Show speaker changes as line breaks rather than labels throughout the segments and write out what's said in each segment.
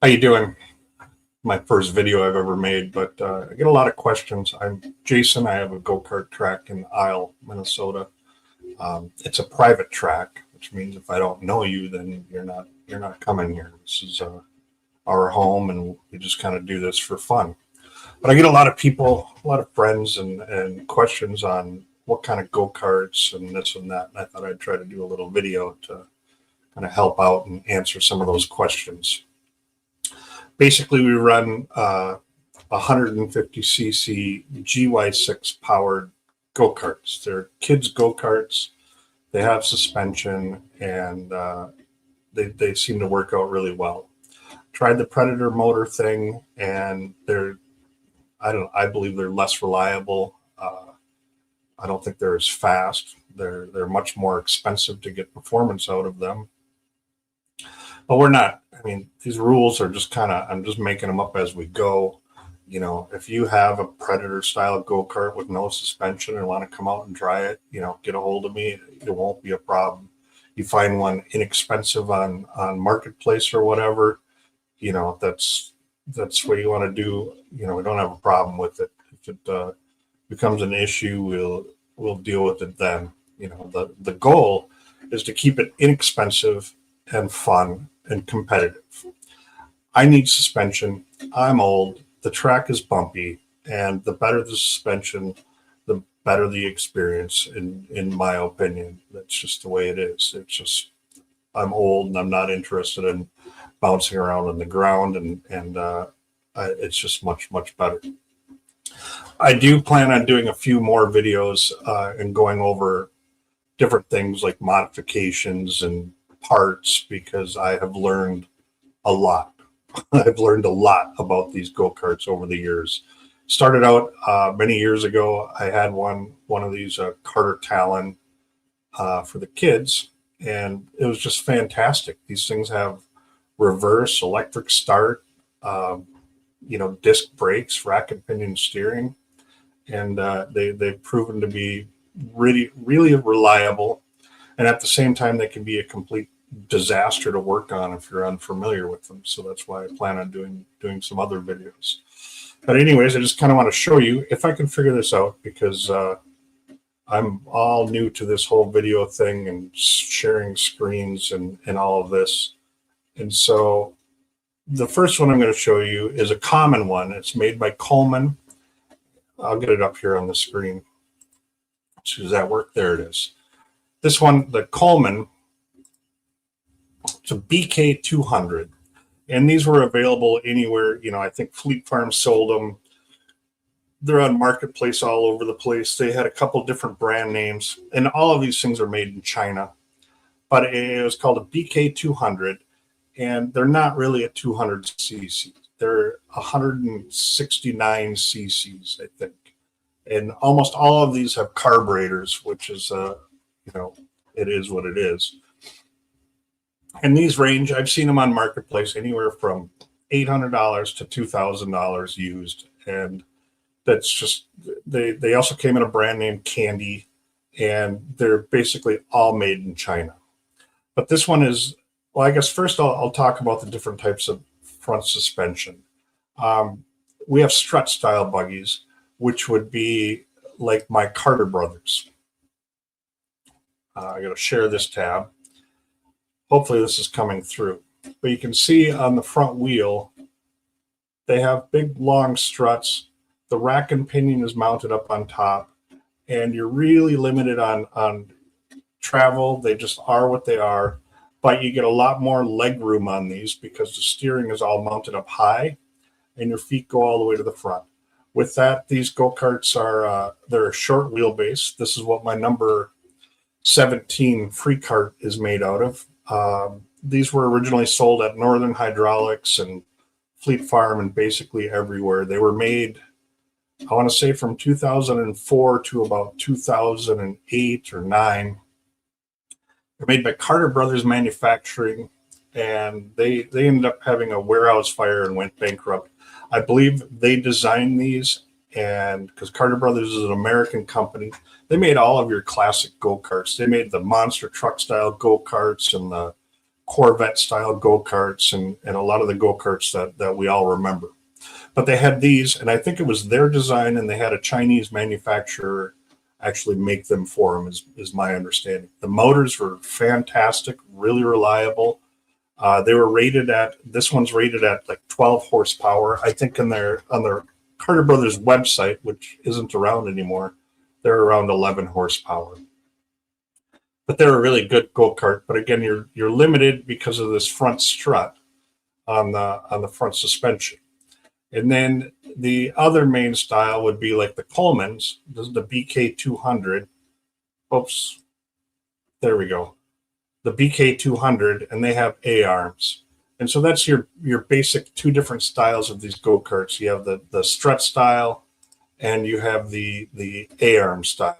How you doing? My first video I've ever made, but I get a lot of questions. I'm Jason. I have a go-kart track in Isle, Minnesota. It's a private track, which means if I don't know you, then you're not coming here. This is our home, and we just kind of do this for fun. But I get a lot of people, a lot of friends, and questions on what kind of go-karts and this and that. And I thought I'd try to do a little video to kind of help out and answer some of those questions. Basically, we run 150cc GY6 powered go-karts. They're kids go-karts. They have suspension, and they seem to work out really well. Tried the Predator motor thing, and I believe they're less reliable. I don't think they're as fast. They're much more expensive to get performance out of them. But we're not. I mean, these rules are just I'm just making them up as we go. You know, if you have a Predator style go-kart with no suspension and want to come out and try it, get a hold of me. It won't be a problem. You find one inexpensive on Marketplace or whatever, that's what you want to do. We don't have a problem with it. If it becomes an issue, we'll deal with it then. The goal is to keep it inexpensive and fun and competitive. I need suspension. I'm old. The track is bumpy, and the better the suspension, the better the experience, in my opinion. That's just the way it is. It's just, I'm old and I'm not interested in bouncing around on the ground, and it's just much, much better. I do plan on doing a few more videos and going over different things like modifications and parts, because I have learned a lot. I've learned a lot about these go-karts over the years. Started out many years ago. I had one of these Kart Talon for the kids, and it was just fantastic. These things have reverse electric start, disc brakes, rack and pinion steering, and they've proven to be really, really reliable. And at the same time, they can be a complete disaster to work on if you're unfamiliar with them. So that's why I plan on doing some other videos. But anyways, I just kind of want to show you if I can figure this out, because I'm all new to this whole video thing and sharing screens and all of this. And so the first one I'm going to show you is a common one. It's made by Coleman. I'll get it up here on the screen. Does that work? There it is. This one, the Coleman, it's a BK200, and these were available anywhere. I think Fleet Farm sold them. They're on Marketplace all over the place. They had a couple different brand names, and all of these things are made in China. But it was called a BK200, and they're not really a 200cc. They're 169 cc's, I think. And almost all of these have carburetors, which is, it is what it is. And these range, I've seen them on Marketplace anywhere from $800 to $2,000 used. And that's just, they also came in a brand name Candy, and they're basically all made in China. But this one is, well, I guess first I'll talk about the different types of front suspension. We have strut style buggies, which would be like my Carter brothers. I got to share this tab. Hopefully this is coming through. But you can see on the front wheel, they have big long struts. The rack and pinion is mounted up on top, and you're really limited on travel. They just are what they are, but you get a lot more leg room on these because the steering is all mounted up high and your feet go all the way to the front. With that, these go-karts are, they're a short wheelbase. This is what my number 17 free cart is made out of. These were originally sold at Northern Hydraulics and Fleet Farm and basically everywhere. They were made, I want to say, from 2004 to about 2008 or 9. They're made by Carter Brothers Manufacturing, and they ended up having a warehouse fire and went bankrupt. I believe they designed these, and because Carter Brothers is an American company, they made all of your classic go-karts. They made the monster truck style go-karts and the Corvette style go-karts and a lot of the go-karts that we all remember. But they had these, and I think it was their design, and they had a Chinese manufacturer actually make them for them, is my understanding. The motors were fantastic, really reliable. They were rated at, this one's rated at like 12 horsepower. I think on their Carter Brothers website, which isn't around anymore, they're around 11 horsepower. But they're a really good go-kart. But again, you're limited because of this front strut on the front suspension. And then the other main style would be like the Coleman's. This is the BK200. Oops, there we go. The BK200, and they have A-arms. And so that's your basic two different styles of these go-karts. You have the strut style, and you have the A-arm style.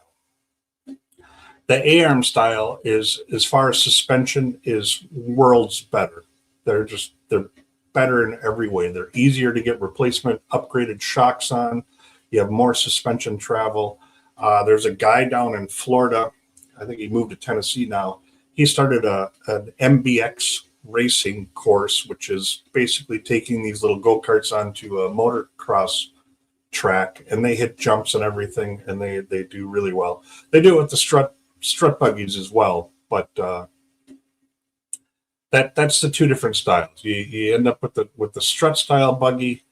The A-arm style is, as far as suspension, is worlds better. They're better in every way. They're easier to get replacement upgraded shocks on. You have more suspension travel. There's a guy down in Florida. I think he moved to Tennessee now. He started an MBX racing course, which is basically taking these little go-karts onto a motocross track, and they hit jumps and everything, and they do really well. They do it with the strut buggies as well, but that's the two different styles. You end up with the strut style buggy,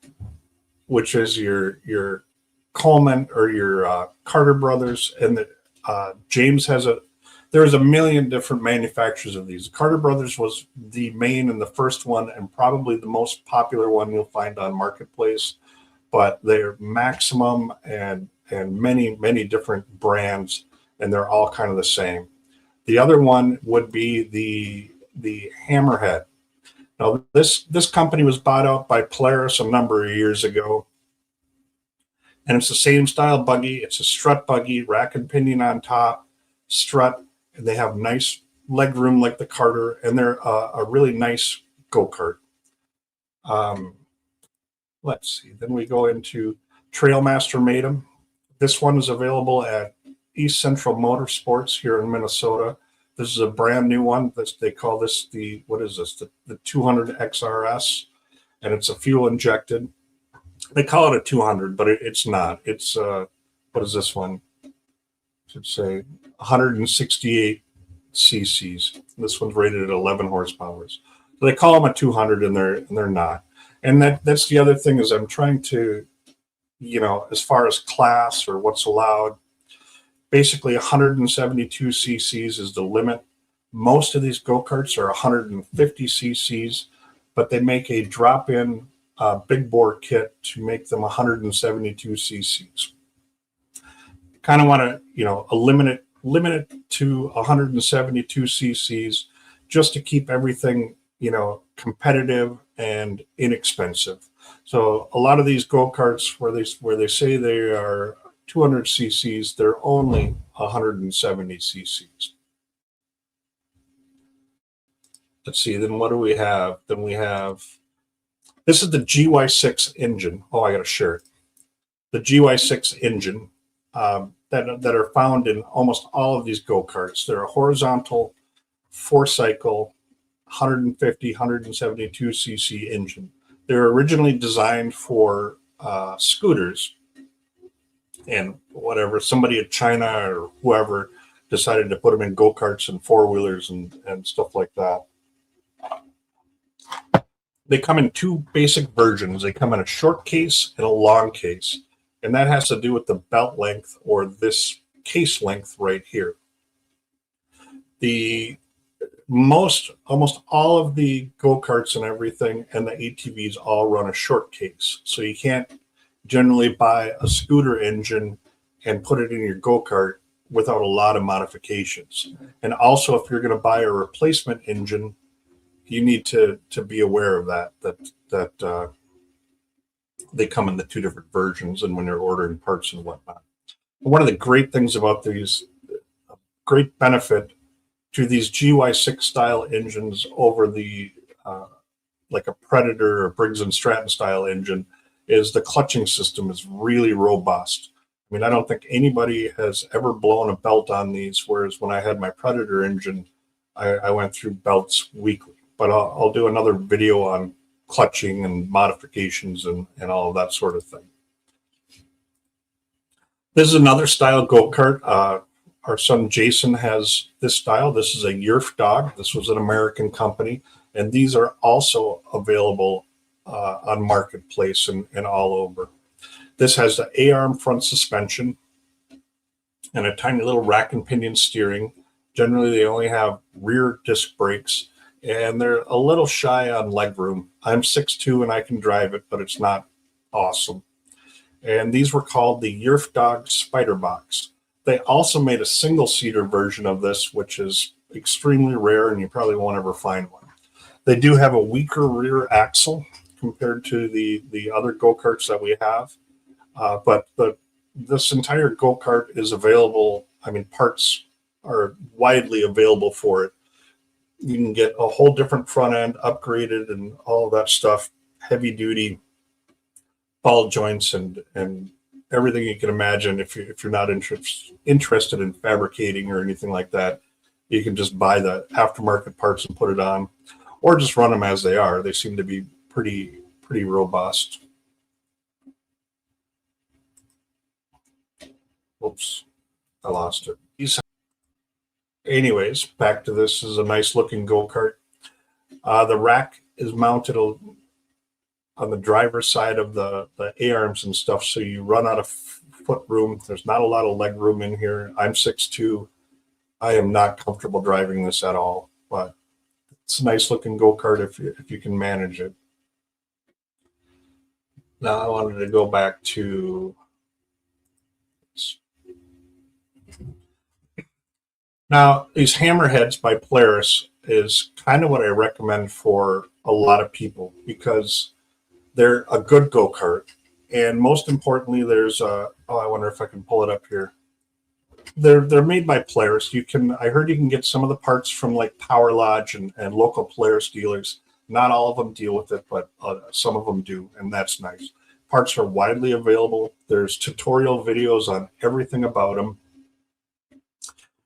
which is your Coleman or your Carter Brothers, and James has there's a million different manufacturers of these. Carter Brothers was the main and the first one, and probably the most popular one you'll find on Marketplace. But they're Maximum and many different brands, and they're all kind of the same. The other one would be the Hammerhead. Now this company was bought out by Polaris a number of years ago, and it's the same style buggy. It's a strut buggy, rack and pinion on top, strut, and they have nice leg room like the Carter, and they're a really nice go-kart. Let's see. Then we go into Trailmaster made them. This one is available at East Central Motorsports here in Minnesota. This is a brand new one. They call this the 200 XRS, and it's a fuel injected. They call it a 200, but it's not. It's what is this one? Should say 168 cc's. This one's rated at 11 horsepower. So they call them a 200, and they're not. And that's the other thing, is I'm trying to, as far as class or what's allowed, basically 172 cc's is the limit. Most of these go-karts are 150 cc's, but they make a drop-in big bore kit to make them 172 cc's. Kind of want to, limit it to 172 cc's just to keep everything, competitive and inexpensive. So a lot of these go-karts where they say they are 200 cc's, they're only 170 cc's. Let's see, then what do we have? Then we have, this is the GY6 engine. Oh, I got to share it. The GY6 engine that are found in almost all of these go-karts. They're a horizontal, 4-cycle, 150, 172 cc engine. They're originally designed for scooters, and whatever, somebody at China or whoever decided to put them in go-karts and four-wheelers and stuff like that. They come in two basic versions. They come in a short case and a long case, and that has to do with the belt length, or this case length right here. Almost all of the go-karts and everything and the ATVs all run a short case. So you can't generally buy a scooter engine and put it in your go-kart without a lot of modifications. And also, if you're going to buy a replacement engine, you need to be aware of that they come in the two different versions, and when you're ordering parts and whatnot. One of the great things about these, great benefit to these GY6 style engines over the like a Predator or Briggs and Stratton style engine, is the clutching system is really robust. I mean, I don't think anybody has ever blown a belt on these, whereas when I had my Predator engine, I went through belts weekly. but I'll do another video on clutching and modifications and all of that sort of thing. This is another style go-kart. Our son Jason has this style. This is a Yerf dog. This was an American company, and these are also available on Marketplace and all over. This has the A-arm front suspension and a tiny little rack and pinion steering. Generally, they only have rear disc brakes, and they're a little shy on leg room. I'm 6'2", and I can drive it, but it's not awesome. And these were called the Yerf Dog Spider Box. They also made a single-seater version of this, which is extremely rare, and you probably won't ever find one. They do have a weaker rear axle compared to the other go-karts that we have, but this entire go-kart is available. I mean, parts are widely available for it. You can get a whole different front end, upgraded, and all of that stuff, heavy-duty ball joints and everything you can imagine. If you're not interested in fabricating or anything like that, you can just buy the aftermarket parts and put it on, or just run them as they are. They seem to be pretty robust. Oops, I lost it. Anyways, back to this. This is a nice looking go-kart. The rack is mounted on the driver's side of the A-arms and stuff, so you run out of foot room. There's not a lot of leg room in here. I'm 6'2". I am not comfortable driving this at all, but it's a nice looking go-kart if you can manage it. Now I wanted to go back to now these hammerheads by Polaris is kind of what I recommend for a lot of people, because they're a good go-kart, and most importantly, there's I wonder if I can pull it up here. They're made by Polaris. I heard you can get some of the parts from like Power Lodge and local Polaris dealers. Not all of them deal with it, but some of them do, and that's nice. Parts are widely available. There's tutorial videos on everything about them.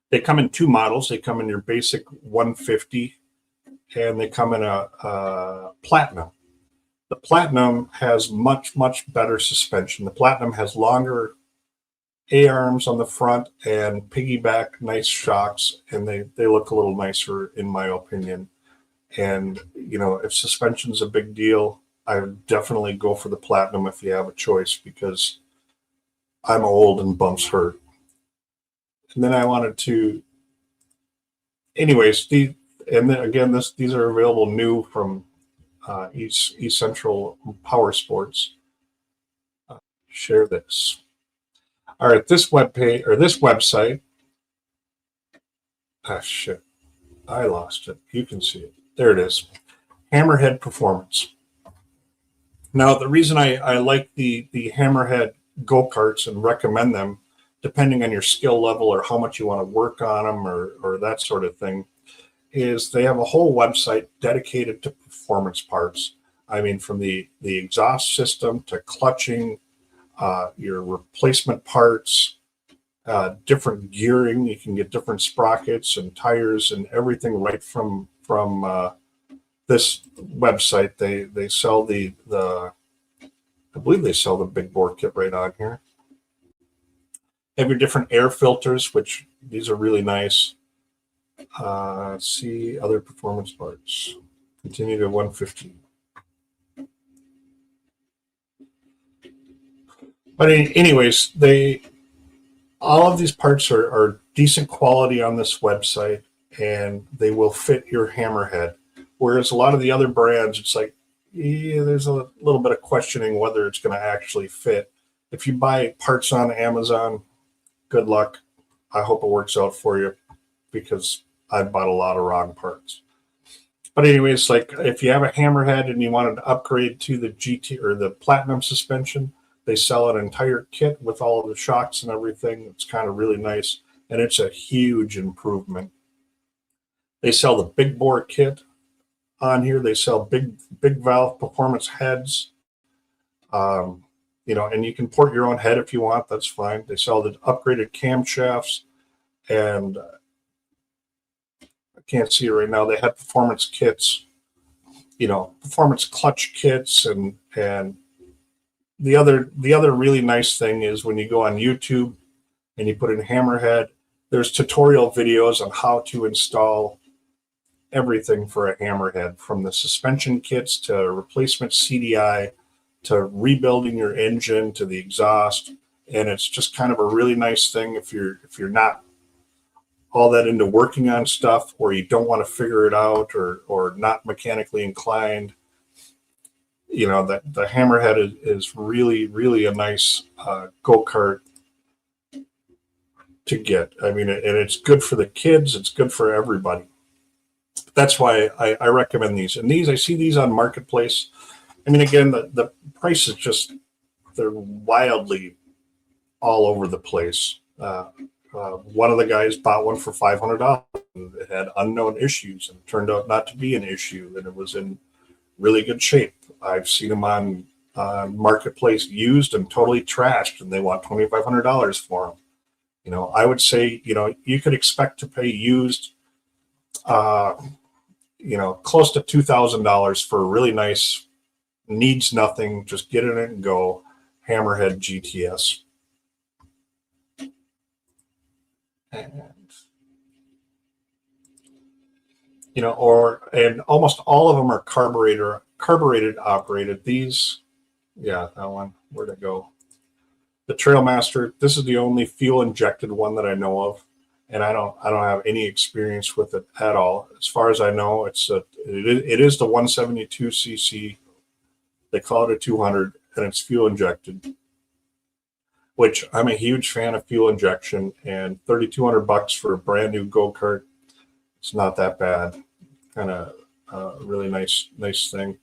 They come in two models. They come in your basic 150, and they come in a Platinum. The Platinum has much better suspension. The Platinum has longer A-arms on the front and piggyback nice shocks, and they look a little nicer in my opinion. And you know, if suspension's a big deal, I would definitely go for the Platinum if you have a choice, because I'm old and bumps hurt. And then I wanted to, anyways, and then again, these are available new from East Central Power Sports. Share this. All right, this webpage or this website. Ah, shit, I lost it. You can see it. There it is. Hammerhead Performance. Now, the reason I like the Hammerhead go-karts and recommend them, depending on your skill level or how much you want to work on them or that sort of thing, is they have a whole website dedicated to performance parts. I mean, from the exhaust system to clutching, your replacement parts, different gearing. You can get different sprockets and tires and everything right from this website. They sell I believe they sell the big bore kit right on here. Have your different air filters, which these are really nice. See other performance parts. Continue to 150. But anyways, all of these parts are decent quality on this website, and they will fit your hammerhead. Whereas a lot of the other brands, it's like, yeah, there's a little bit of questioning whether it's going to actually fit. If you buy parts on Amazon, good luck. I hope it works out for you, because I bought a lot of wrong parts. But anyways, like if you have a hammerhead and you wanted to upgrade to the GT or the Platinum suspension, they sell an entire kit with all of the shocks and everything. It's kind of really nice, and it's a huge improvement. They sell the big bore kit on here. They sell big valve performance heads. You know, and you can port your own head if you want. That's fine. They sell the upgraded camshafts, and I can't see it right now. They had performance kits performance clutch kits, and the other really nice thing is when you go on YouTube and you put in Hammerhead, there's tutorial videos on how to install everything for a Hammerhead, from the suspension kits to replacement CDI to rebuilding your engine to the exhaust. And it's just kind of a really nice thing if you're not all that into working on stuff, or you don't want to figure it out, or not mechanically inclined. That the Hammerhead is really, really a nice go-kart to get. I mean, and it's good for the kids. It's good for everybody. That's why I recommend these. And I see these on Marketplace. I mean, again, the price is just, they're wildly all over the place. One of the guys bought one for $500. It had unknown issues and turned out not to be an issue, and it was in really good shape. I've seen them on Marketplace used and totally trashed, and they want $2,500 for them. I would say, you could expect to pay used, close to $2,000 for a really nice, needs nothing, just get in it and go Hammerhead GTS. And and almost all of them are carbureted operated. These, yeah, that one, where'd it go? The Trailmaster, this is the only fuel injected one that I know of, and I don't have any experience with it at all. As far as I know, it is the 172cc. They call it a 200, and it's fuel injected, which I'm a huge fan of fuel injection, and $3,200 for a brand new go-kart, it's not that bad. Kind of really nice thing.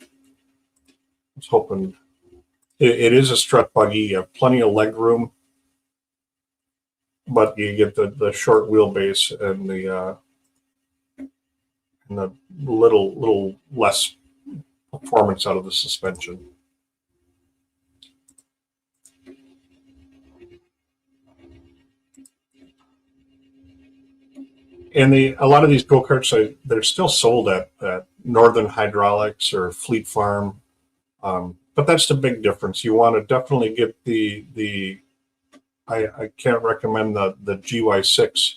I was hoping it is a strut buggy. You have plenty of leg room, but you get the short wheelbase and the little less performance out of the suspension. And a lot of these go-karts, they're still sold at Northern Hydraulics or Fleet Farm. But that's the big difference. You want to definitely get I can't recommend the GY6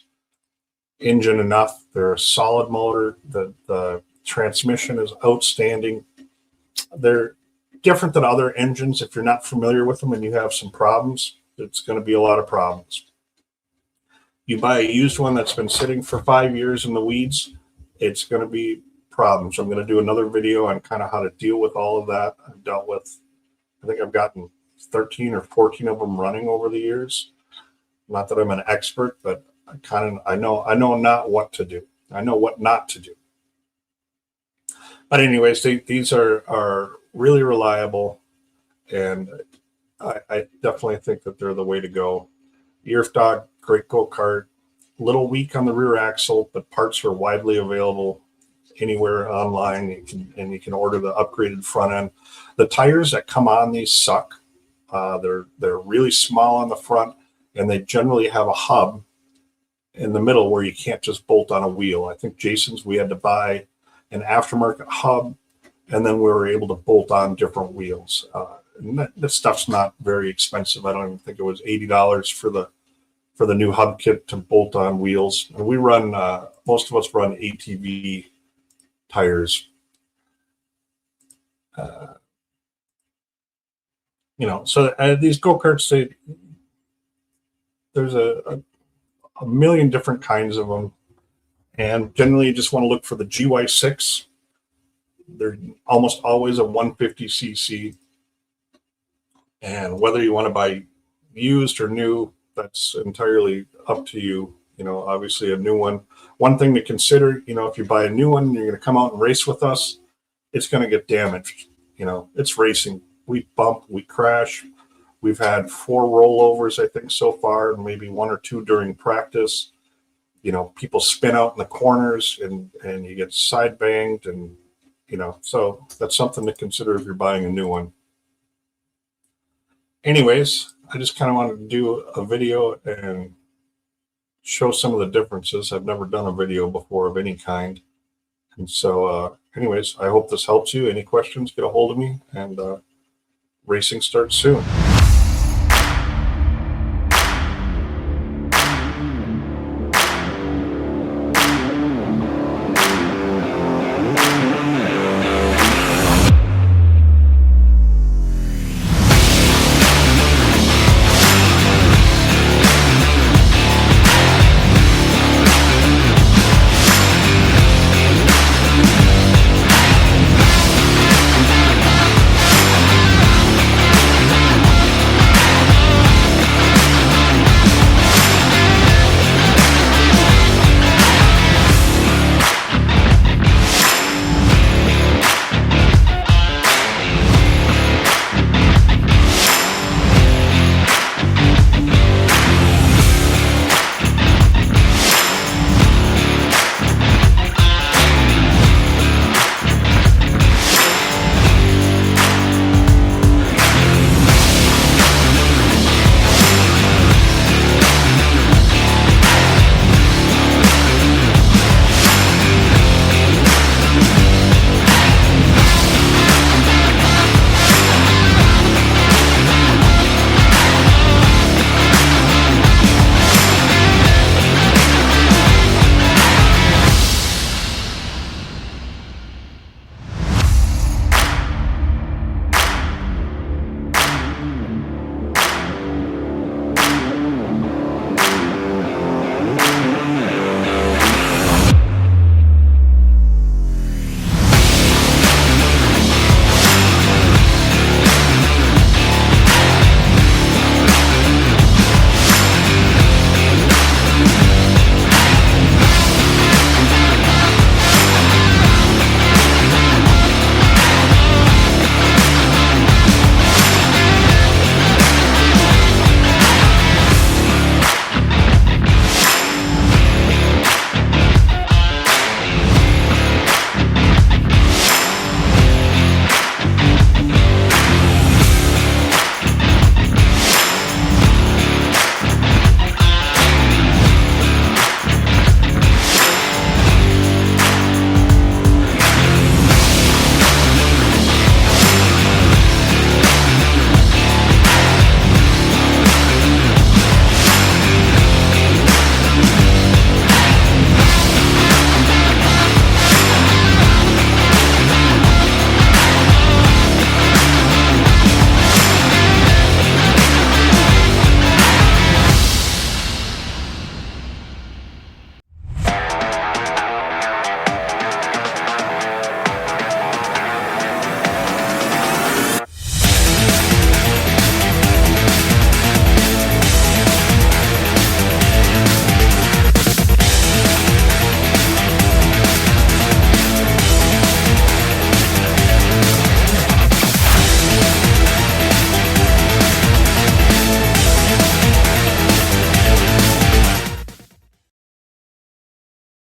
engine enough. They're a solid motor. The transmission is outstanding. They're different than other engines. If you're not familiar with them and you have some problems, it's going to be a lot of problems. You buy a used one that's been sitting for 5 years in the weeds, it's going to be problems. I'm going to do another video on kind of how to deal with all of that. I think I've gotten 13 or 14 of them running over the years. Not that I'm an expert, but I know not what to do. I know what not to do. But anyways, these are really reliable, and I definitely think that they're the way to go. Yerf Dog, great go-kart, little weak on the rear axle, but parts are widely available anywhere online. You can order the upgraded front end. The tires that come on these suck. They're really small on the front, and they generally have a hub in the middle where you can't just bolt on a wheel. I think Jason's, we had to buy an aftermarket hub, and then we were able to bolt on different wheels. And that stuff's not very expensive. I don't even think it was $80 for the new hub kit to bolt on wheels. And we run, most of us run ATV tires. So these go-karts, there's a million different kinds of them. And generally you just want to look for the GY6. They're almost always a 150cc. And whether you want to buy used or new, that's entirely up to you. Obviously a new one. One thing to consider, if you buy a new one and you're going to come out and race with us, it's going to get damaged. It's racing. We bump, we crash. We've had 4 rollovers, I think, so far, and maybe 1 or 2 during practice. People spin out in the corners and you get side banged, and, so that's something to consider if you're buying a new one. Anyways, I just kind of wanted to do a video and show some of the differences. I've never done a video before of any kind. And so anyways, I hope this helps you. Any questions, get a hold of me, and racing starts soon.